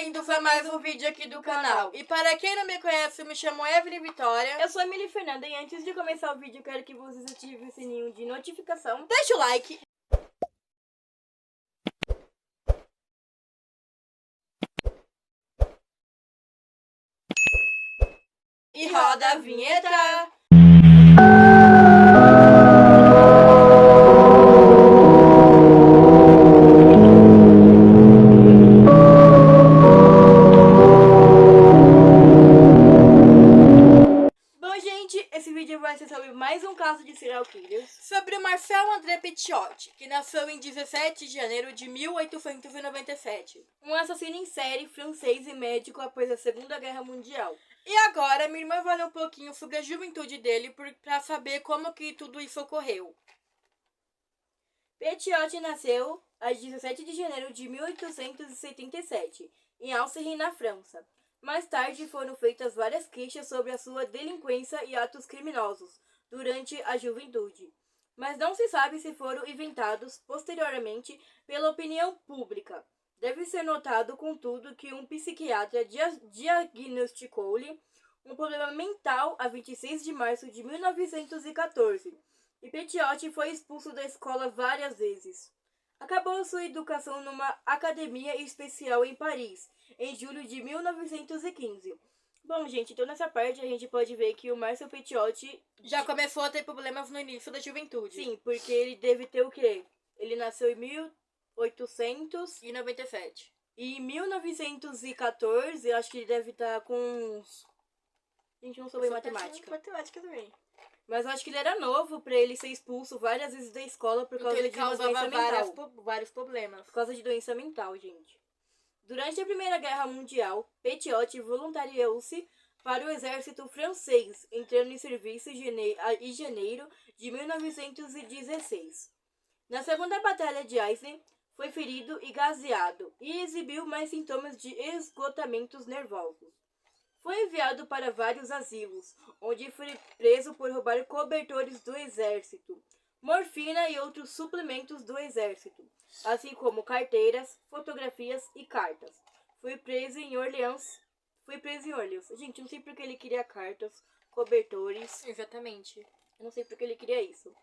bem-vindos a mais um vídeo aqui do canal. E para quem não me conhece, eu me chamo Evelyn Vitória. Eu sou a Emily Fernanda e antes de começar o vídeo, eu quero que vocês ativem o sininho de notificação. Deixa o like. E roda a vinheta. Esse vídeo vai ser sobre mais um caso de serial killers. Sobre o Marcel André Petiot, que nasceu em 17 de janeiro de 1897. Um assassino em série francês e médico após a Segunda Guerra Mundial. E agora, minha irmã vai ler um pouquinho sobre a juventude dele para saber como que tudo isso ocorreu. Petiot nasceu a 17 de janeiro de 1877, em Alceri, na França. Mais tarde foram feitas várias queixas sobre a sua delinquência e atos criminosos durante a juventude, mas não se sabe se foram inventados posteriormente pela opinião pública. Deve ser notado, contudo, que um psiquiatra diagnosticou-lhe um problema mental a 26 de março de 1914, e Petiot foi expulso da escola várias vezes. Acabou sua educação numa academia especial em Paris, em julho de 1915. Bom, gente, então nessa parte a gente pode ver que o Marcel Petiot já começou a ter problemas no início da juventude. Sim, porque ele deve ter o quê? Ele nasceu em 1897. E em 1914, acho que ele deve estar com uns... Gente, não sou bem matemática. Matemática também. Mas eu acho que ele era novo pra ele ser expulso várias vezes da escola por causa de uma doença mental. Vários problemas. Por causa de doença mental, gente. Durante a Primeira Guerra Mundial, Petiot voluntariou-se para o exército francês, entrando em serviço em janeiro de 1916. Na Segunda Batalha de Aisne, foi ferido e gaseado, e exibiu mais sintomas de esgotamentos nervosos. Foi enviado para vários asilos, onde foi preso por roubar cobertores do exército, morfina e outros suplementos do exército, assim como carteiras, fotografias e cartas. Foi preso em Orleans. Gente, não sei porque ele queria cartas, cobertores. Exatamente. Eu não sei porque ele queria isso.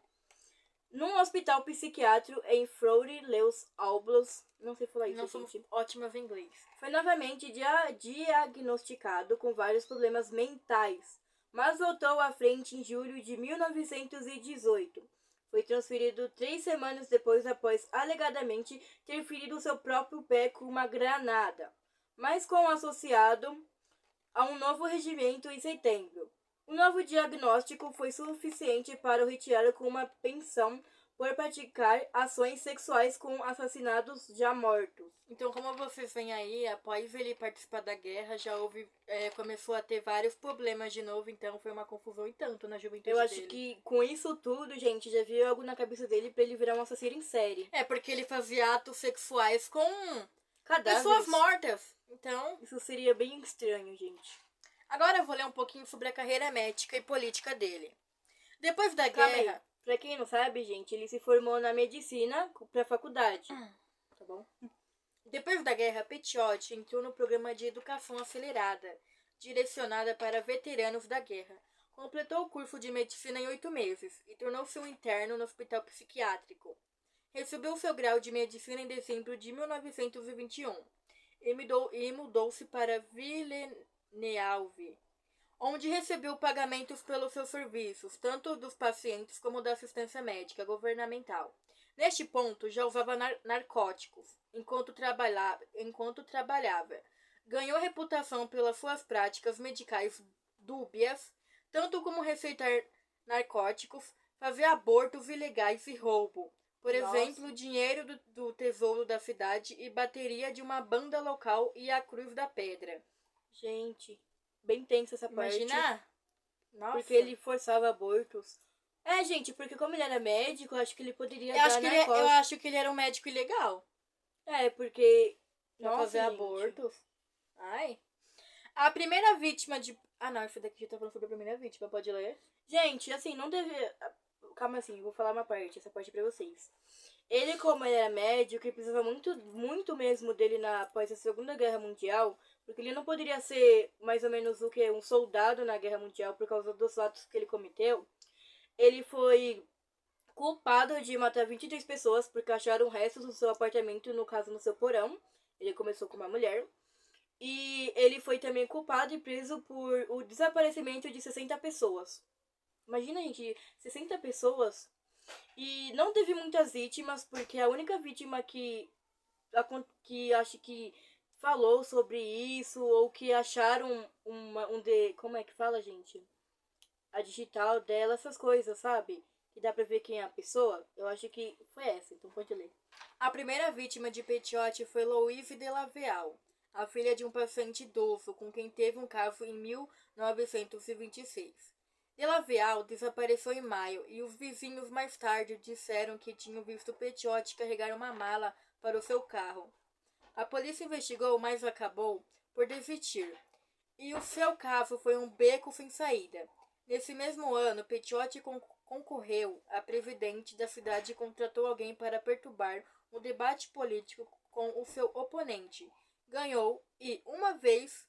Num hospital psiquiátrico em Fleury-les-Aubels, não sei falar isso, não somos gente. Ótimas em inglês. Foi novamente diagnosticado com vários problemas mentais, mas voltou à frente em julho de 1918. Foi transferido 3 semanas depois após alegadamente ter ferido seu próprio pé com uma granada, mas com associado a um novo regimento em setembro. O novo diagnóstico foi suficiente para o retirar com uma pensão por praticar ações sexuais com assassinados já mortos. Então, como vocês veem aí, após ele participar da guerra, já começou a ter vários problemas de novo, então foi uma confusão e tanto na juventude dele. Eu acho que com isso tudo, gente, já viu algo na cabeça dele pra ele virar um assassino em série. É, porque ele fazia atos sexuais com cadáveres. Pessoas mortas. Então, isso seria bem estranho, gente. Agora eu vou ler um pouquinho sobre a carreira médica e política dele. Depois da guerra... Pra quem não sabe, gente, ele se formou na medicina pra faculdade. Tá bom? Depois da guerra, Petiot entrou no programa de educação acelerada, direcionada para veteranos da guerra. Completou o curso de medicina em 8 meses e tornou-se um interno no hospital psiquiátrico. Recebeu seu grau de medicina em dezembro de 1921 e mudou-se para Villeneuve, onde recebeu pagamentos pelos seus serviços, tanto dos pacientes como da assistência médica governamental. Neste ponto, já usava narcóticos enquanto trabalhava. Ganhou reputação pelas suas práticas medicais dúbias, tanto como receitar narcóticos, fazer abortos ilegais e roubo. Por exemplo, dinheiro do tesouro da cidade e bateria de uma banda local e a Cruz da Pedra. Gente, bem tensa essa parte. Imagina? Nossa. Porque ele forçava abortos. É, gente, porque como ele era médico, acho que ele poderia dar narcóticos. Eu acho que ele era um médico ilegal. É, porque... Pra fazer abortos. Ai. A primeira vítima de... Ah, não, isso daqui já tá falando sobre a primeira vítima. Pode ler? Gente, assim, não deve... Calma assim, vou falar uma parte, essa parte pra vocês. Ele, como ele era médico, ele precisava muito mesmo dele após a Segunda Guerra Mundial, porque ele não poderia ser mais ou menos o que? Um soldado na Guerra Mundial por causa dos atos que ele cometeu. Ele foi culpado de matar 23 pessoas porque acharam restos no seu apartamento, no caso no seu porão. Ele começou com uma mulher. E ele foi também culpado e preso por o desaparecimento de 60 pessoas. Imagina, gente, 60 pessoas. E não teve muitas vítimas, porque a única vítima que acho que falou sobre isso, ou que acharam como é que fala, gente? A digital dela, essas coisas, sabe? Que dá pra ver quem é a pessoa. Eu acho que foi essa, então pode ler. A primeira vítima de Petiot foi Louise de Laveal, a filha de um paciente idoso com quem teve um caso em 1926. De Laveal desapareceu em maio e os vizinhos mais tarde disseram que tinham visto Petiot carregar uma mala para o seu carro. A polícia investigou, mas acabou por desistir. E o seu caso foi um beco sem saída. Nesse mesmo ano, Petiot concorreu a presidente da cidade e contratou alguém para perturbar um debate político com o seu oponente. Ganhou e, uma vez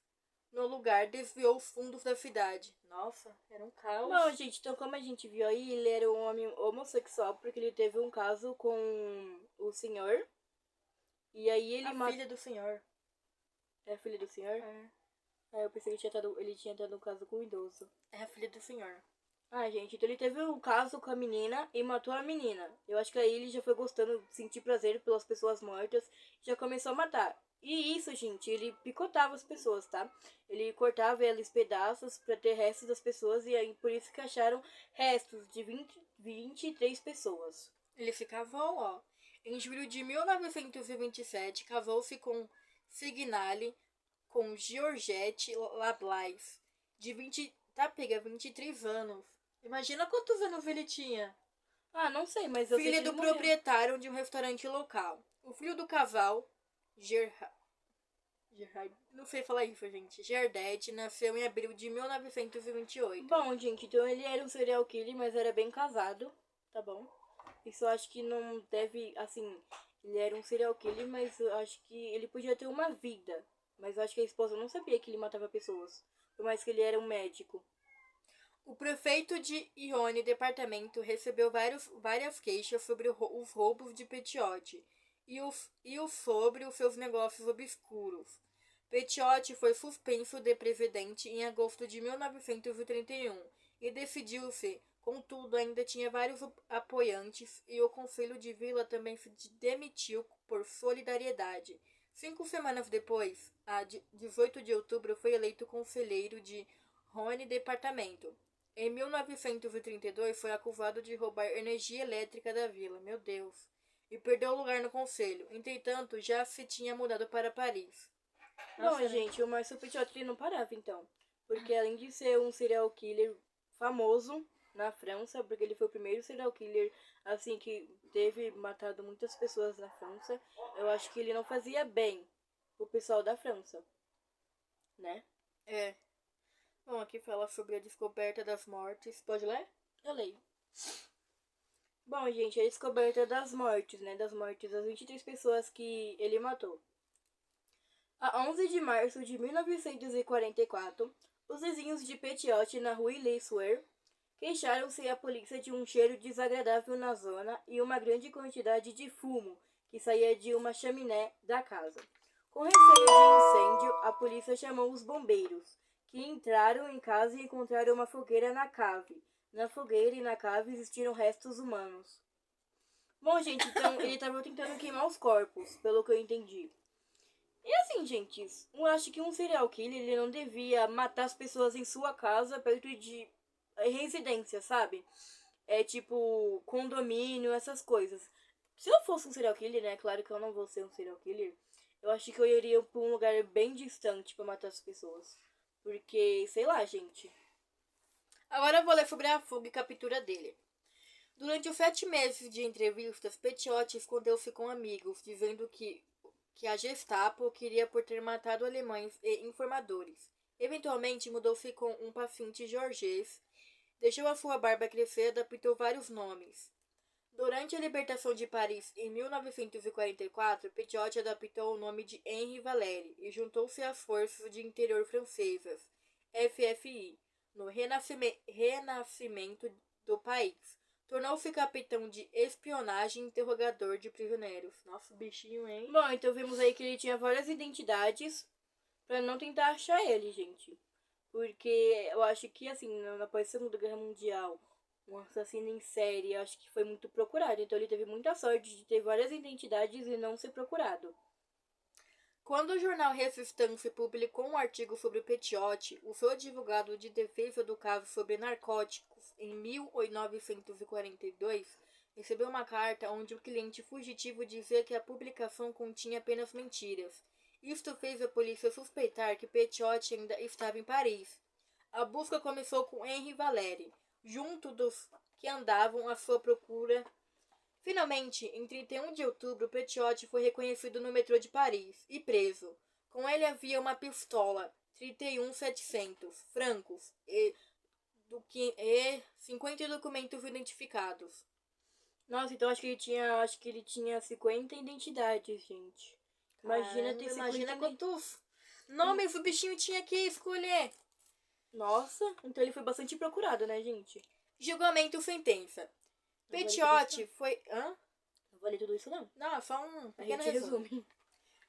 no lugar, desviou os fundos da cidade. Nossa, era um caos. Bom, gente, então como a gente viu aí, ele era um homem homossexual porque ele teve um caso com o senhor. E aí ele filha do senhor. É a filha do senhor? É. Eu pensei que ele tinha dado um caso com o idoso. É a filha do senhor. Gente, então ele teve um caso com a menina e matou a menina. Eu acho que aí ele já foi gostando de sentir prazer pelas pessoas mortas, já começou a matar. E isso, gente, ele picotava as pessoas, tá? Ele cortava elas em pedaços pra ter restos das pessoas e aí por isso que acharam restos de 23 pessoas. Ele se casou, ó. Em julho de 1927, casou-se com Signale com Georgette Lablais, de 23 anos. Imagina quantos anos ele tinha. Não sei, mas eu sei Filha que do proprietário de um restaurante local. O filho do casal, não sei falar isso, gente. Gerdete nasceu em abril de 1928. Bom, gente, então ele era um serial killer, mas era bem casado, tá bom? Isso eu acho que não deve, assim, ele era um serial killer, mas eu acho que ele podia ter uma vida. Mas eu acho que a esposa não sabia que ele matava pessoas, por mais que ele era um médico. O prefeito de Ione, departamento, recebeu várias queixas sobre os roubos de Petiot e sobre os seus negócios obscuros. Petiot foi suspenso de presidente em agosto de 1931 e decidiu-se, contudo ainda tinha vários apoiantes e o Conselho de Vila também se demitiu por solidariedade. 5 semanas depois, a 18 de outubro, foi eleito conselheiro de Rony Departamento. Em 1932, foi acusado de roubar energia elétrica da vila, meu Deus, e perdeu o lugar no conselho. Entretanto, já se tinha mudado para Paris. Bom, gente, o Marcel Petiot não parava, então. Porque além de ser um serial killer famoso na França, porque ele foi o primeiro serial killer, assim, que teve matado muitas pessoas na França, eu acho que ele não fazia bem o pessoal da França, né? É. Bom, aqui fala sobre a descoberta das mortes. Pode ler? Eu leio. Bom, gente, a descoberta das mortes, né? Das mortes das 23 pessoas que ele matou. A 11 de março de 1944, os vizinhos de Petiot, na rua Leissoir, queixaram-se à polícia de um cheiro desagradável na zona e uma grande quantidade de fumo que saía de uma chaminé da casa. Com receio de incêndio, a polícia chamou os bombeiros, que entraram em casa e encontraram uma fogueira na cave. Na fogueira e na cave existiram restos humanos. Bom, gente, então ele estava tentando queimar os corpos, pelo que eu entendi. E assim, gente, eu acho que um serial killer ele não devia matar as pessoas em sua casa, perto de residência, sabe? É tipo condomínio, essas coisas. Se eu fosse um serial killer, né? Claro que eu não vou ser um serial killer. Eu acho que eu iria pra um lugar bem distante pra matar as pessoas. Porque, sei lá, gente. Agora eu vou ler sobre a fuga e captura dele. Durante os 7 meses de entrevistas, Petiot escondeu-se com amigos, dizendo que a Gestapo queria por ter matado alemães e informadores. Eventualmente mudou-se com um paciente Georges, deixou a sua barba crescer e adaptou vários nomes. Durante a libertação de Paris em 1944, Petiot adaptou o nome de Henri Valéry e juntou-se às Forças de Interior Francesas, FFI, no renascimento do país. Tornou-se capitão de espionagem e interrogador de prisioneiros. Nossa, bichinho, hein? Bom, então vimos aí que ele tinha várias identidades pra não tentar achar ele, gente. Porque eu acho que, assim, após a Segunda Guerra Mundial, um assassino em série, eu acho que foi muito procurado. Então ele teve muita sorte de ter várias identidades e não ser procurado. Quando o jornal Resistance publicou um artigo sobre Petiot, o seu advogado de defesa do caso sobre narcóticos em 1942 recebeu uma carta onde o cliente fugitivo dizia que a publicação continha apenas mentiras. Isto fez a polícia suspeitar que Petiot ainda estava em Paris. A busca começou com Henri Valéry, junto dos que andavam à sua procura. Finalmente, em 31 de outubro, Petiot foi reconhecido no metrô de Paris e preso. Com ele havia uma pistola, 31.700 francos e 50 documentos identificados. Nossa, então acho que ele tinha 50 identidades, gente. Imagina ter 50 imagina quantos nomes o bichinho tinha que escolher. Nossa, então ele foi bastante procurado, né, gente? Julgamento sentença. Petiot foi... Hã? Não vale tudo isso, não. Não, só um A pequeno gente resumo. resume.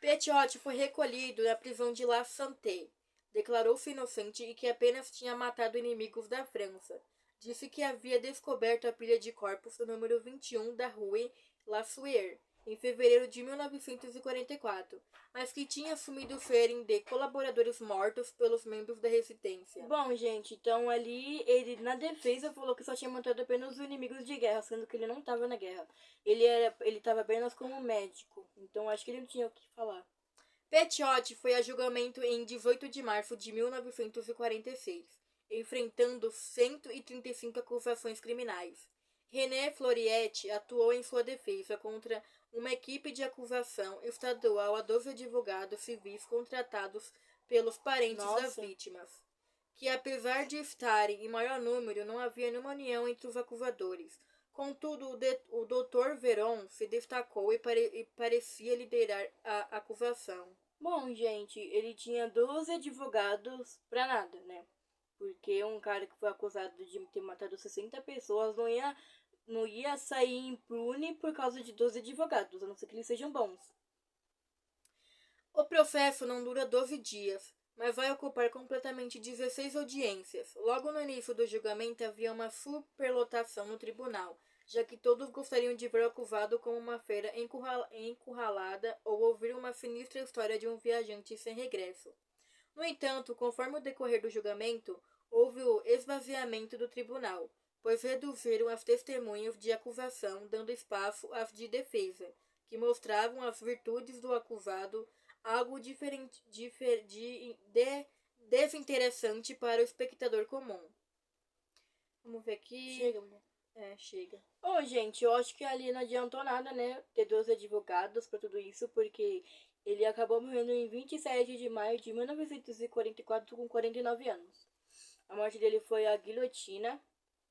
Petiot foi recolhido na prisão de La Santé. Declarou-se inocente e que apenas tinha matado inimigos da França. Disse que havia descoberto a pilha de corpos no número 21 da Rue La Sueur, em fevereiro de 1944, mas que tinha assumido serem de colaboradores mortos pelos membros da resistência. Bom, gente, então ali ele na defesa falou que só tinha matado apenas os inimigos de guerra, sendo que ele não estava na guerra. Ele estava apenas como médico, então acho que ele não tinha o que falar. Petiot foi a julgamento em 18 de março de 1946, enfrentando 135 acusações criminais. René Floriette atuou em sua defesa contra uma equipe de acusação estadual a 12 advogados civis contratados pelos parentes das vítimas, que apesar de estarem em maior número, não havia nenhuma união entre os acusadores. Contudo, o Dr. Veron se destacou e parecia liderar a acusação. Bom, gente, ele tinha 12 advogados pra nada, né? Porque um cara que foi acusado de ter matado 60 pessoas não ia sair impune por causa de 12 advogados, a não ser que eles sejam bons. O processo não dura 12 dias, mas vai ocupar completamente 16 audiências. Logo no início do julgamento havia uma superlotação no tribunal, já que todos gostariam de ver o acusado como uma fera encurralada ou ouvir uma sinistra história de um viajante sem regresso. No entanto, conforme o decorrer do julgamento, houve o esvaziamento do tribunal, pois reduziram as testemunhas de acusação, dando espaço às de defesa, que mostravam as virtudes do acusado, algo desinteressante para o espectador comum. Vamos ver aqui. Chega, mulher. Chega. Ô, gente, eu acho que ali não adiantou nada, né? Ter 12 advogados pra tudo isso, porque ele acabou morrendo em 27 de maio de 1944 com 49 anos. A morte dele foi a guilhotina.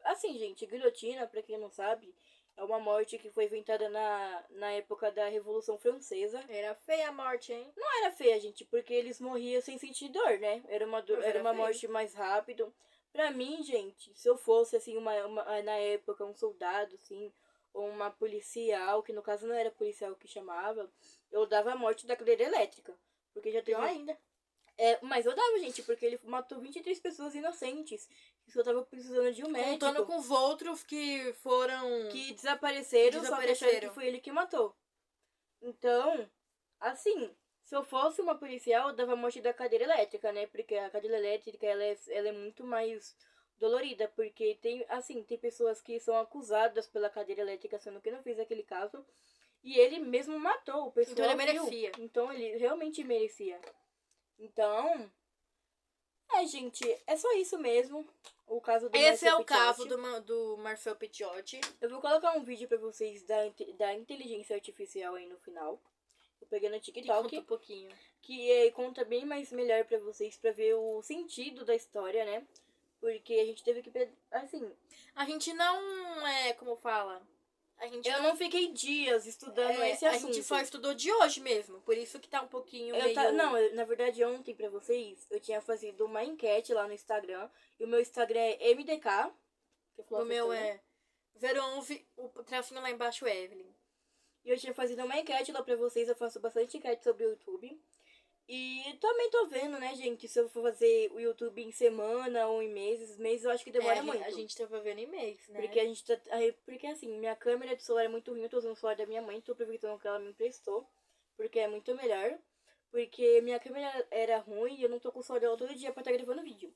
Assim, gente, guilhotina, pra quem não sabe, é uma morte que foi inventada na época da Revolução Francesa. Era feia a morte, hein? Não era feia, gente, porque eles morriam sem sentir dor, né? Era uma morte mais rápida. Pra mim, gente, se eu fosse, assim, na época, um soldado, assim, ou uma policial, que no caso não era policial que chamava, eu dava a morte da cadeira elétrica. Porque já teve... Pior ainda. Mas eu dava, gente, porque ele matou 23 pessoas inocentes que só tava precisando de um médico. Contando com os outros que foram... Que desapareceram, só que acharam que foi ele que matou. Então, assim, se eu fosse uma policial, eu dava a morte da cadeira elétrica, né? Porque a cadeira elétrica, ela é muito mais dolorida. Porque tem pessoas que são acusadas pela cadeira elétrica, sendo que não fez aquele caso. E ele mesmo matou o pessoal. Então ele merecia. Então ele realmente merecia. Então, gente, é só isso mesmo. O caso do Esse Marcel é o Petiot. caso do Marcel Petiot. Eu vou colocar um vídeo pra vocês da inteligência artificial aí no final. Eu peguei no TikTok. Conta um pouquinho. Que conta bem mais melhor pra vocês, pra ver o sentido da história, né? Porque a gente teve que... Assim... A gente não como fala? Eu não fiquei dias estudando esse a assunto. gente só estudou de hoje mesmo, por isso que tá um pouquinho meio... Na verdade, ontem, pra vocês, eu tinha fazido uma enquete lá no Instagram. E o meu Instagram é MDK. O meu é 011, o tracinho lá embaixo é Evelyn. E eu tinha fazido uma enquete lá pra vocês. Eu faço bastante enquete sobre o YouTube. E também tô vendo, né, gente, se eu for fazer o YouTube em semana ou em meses. Meses eu acho que demora muito. A gente tá vendo em mês, né? Porque assim, minha câmera de celular é muito ruim. Eu tô usando o celular da minha mãe. Tô aproveitando que ela me emprestou. Porque é muito melhor. Porque minha câmera era ruim e eu não tô com o celular dela todo dia pra estar gravando vídeo.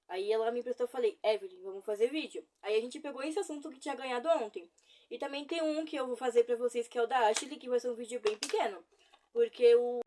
Aí ela me emprestou e falei, Evelyn, vamos fazer vídeo. Aí a gente pegou esse assunto que tinha ganhado ontem. E também tem um que eu vou fazer pra vocês, que é o da Ashley, que vai ser um vídeo bem pequeno. Porque o